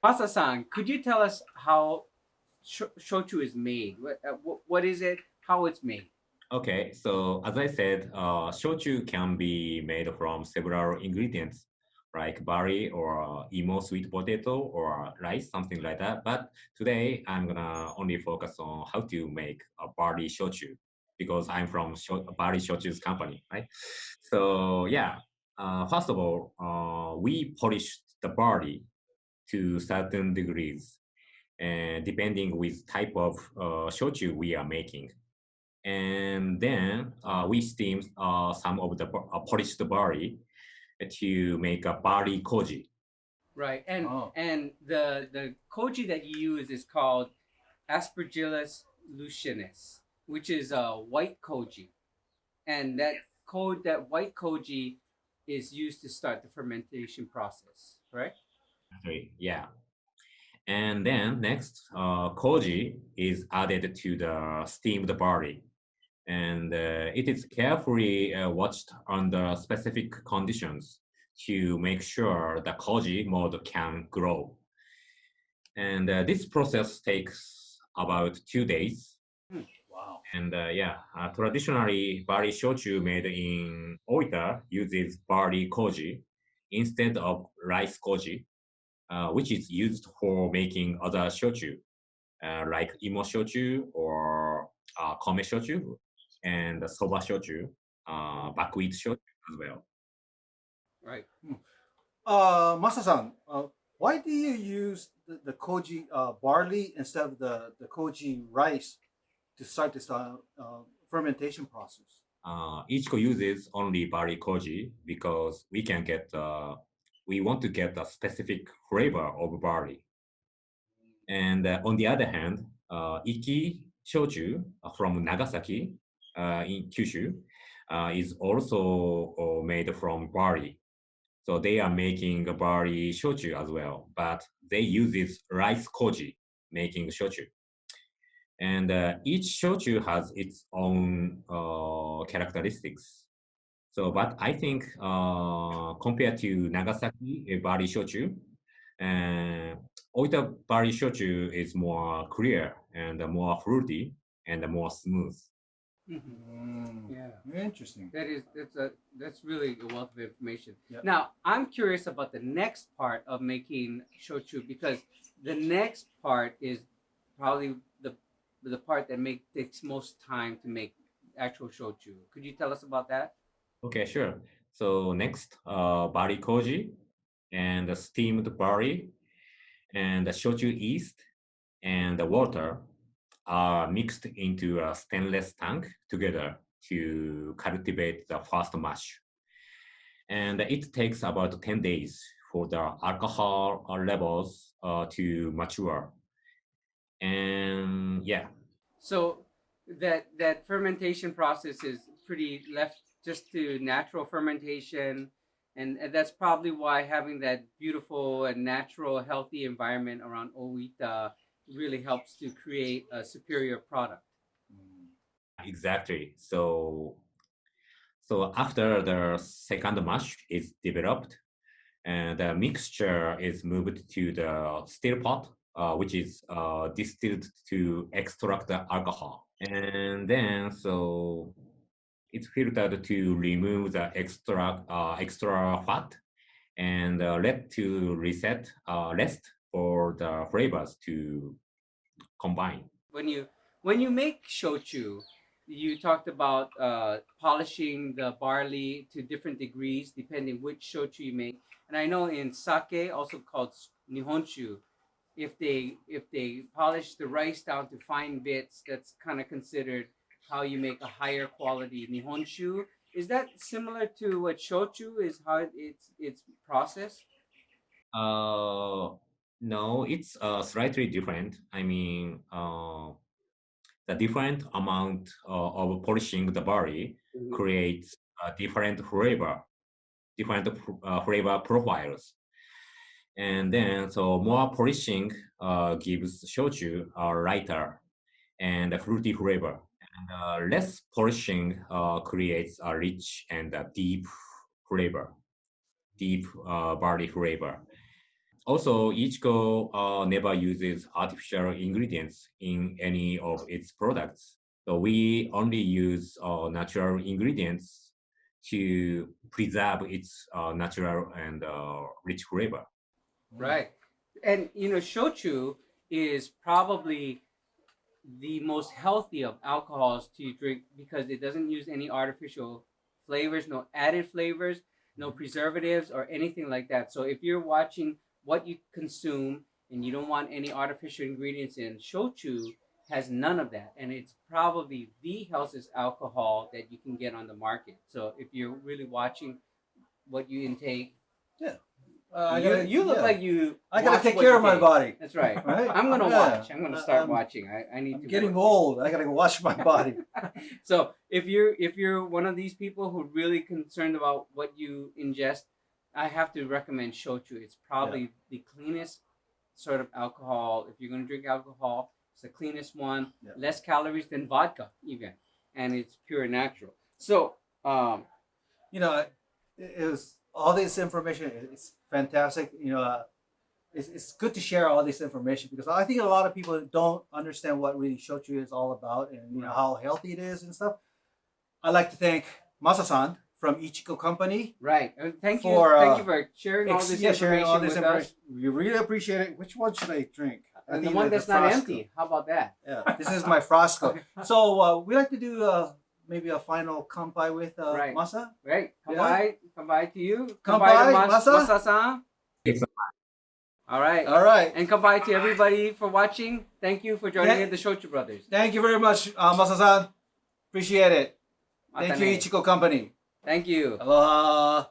Masa-san, could you tell us how shochu is made? What is it? How it's made? Okay, so as I said, shochu can be made from several ingredients like barley or emo sweet potato or rice, something like that. But today I'm gonna only focus on how to make a barley shochu because I'm from barley shochu's company, right? So yeah, first of all, we polish the barley to certain degrees, and depending with type of shochu we are making. And then we steam some of the polished barley to make a barley koji. Right, and Oh, the koji that you use is called Aspergillus lucianus, which is a white koji, and that white koji is used to start the fermentation process. Right. Actually, yeah. And then next, koji is added to the steamed barley. And it is carefully watched under specific conditions to make sure the koji mold can grow. And this process takes about 2 days. wow. And yeah, traditionally, barley shochu made in Oita uses barley koji instead of rice koji, which is used for making other shochu, like imo shochu or kome shochu and soba shochu, buckwheat shochu as well. Right. Masa-san, why do you use the koji barley instead of the koji rice to start this fermentation process? Ichiko uses only barley koji because we want to get a specific flavor of barley. And on the other hand, Iki Shouchu from Nagasaki in Kyushu is also made from barley. So they are making a barley shochu as well, but they use this rice koji making shochu. And each shochu has its own characteristics. So, but I think compared to Nagasaki barley shochu, uh, Oita barley shochu is more clear and more fruity and more smooth. Yeah. Interesting. That's really a wealth of information. Yep. Now I'm curious about the next part of making shochu, because the next part is probably the part that takes most time to make actual shochu. Could you tell us about that? Okay, sure. So next, barley koji and the steamed barley and the shochu yeast and the water are mixed into a stainless tank together to cultivate the first mash. And it takes about 10 days for the alcohol levels to mature. And yeah, So that fermentation process is pretty left just to natural fermentation, and that's probably why having that beautiful and natural, healthy environment around Oita really helps to create a superior product. exactly. So after the second mash is developed, and the mixture is moved to the still pot, which is distilled to extract the alcohol. And then so it's filtered to remove the extra fat and let to rest for the flavors to combine. When you make shochu, you talked about polishing the barley to different degrees depending which shochu you make. And I know in sake, also called nihonshu, if they polish the rice down to fine bits, that's kind of considered how you make a higher quality nihonshu. Is that similar to what shochu is, how it's processed? Uh, no, it's slightly different. I mean, the different amount of polishing the barley Mhm. creates a different flavor profiles. And then, so more polishing gives shochu a lighter and a fruity flavor. And less polishing creates a rich and deep flavor, deep barley flavor. Also, Ichiko never uses artificial ingredients in any of its products. So we only use natural ingredients to preserve its natural and rich flavor. Right. And shochu is probably the most healthy of alcohols to drink because it doesn't use any artificial flavors, no added flavors, no preservatives or anything like that. So if you're watching what you consume and you don't want any artificial ingredients in, shochu has none of that, and it's probably the healthiest alcohol that you can get on the market. So if you're really watching what you intake, Yeah. you look yeah. like you. I gotta watch take what care you of my take. body. That's right. Right? I'm gonna Yeah. watch. I'm gonna start I'm- watching. I need I'm to. getting work. old. I gotta go wash my body. So if you're one of these people who really concerned about what you ingest, I have to recommend shochu. It's probably the cleanest sort of alcohol. If you're gonna drink alcohol, it's the cleanest one. Yeah. Less calories than vodka even, and it's pure natural. So You know, it was all this information. It's fantastic. It's good to share all this information because I think a lot of people don't understand what really shochu is all about and how healthy it is and stuff. I'd like to thank Masa-san from Ichiko Company. right. Thank you. For, Thank you for sharing all this information sharing all this with information. us. We really appreciate it. Which one should I drink? I And the think one the that's not Frosco. empty. How about that? Yeah, this is my Frosco. So we like to do maybe a final kampai with Right. Masa. Right. Yeah. Kanpai to you. Kanpai, to Masa. Masa-san. It's All right. All right. And kanpai to everybody for watching. Thank you for joining Yeah. the Shouchu Brothers. Thank you very much, Masa-san. Appreciate it. Thank you, Matane. Ichiko Company. Thank you. Aloha.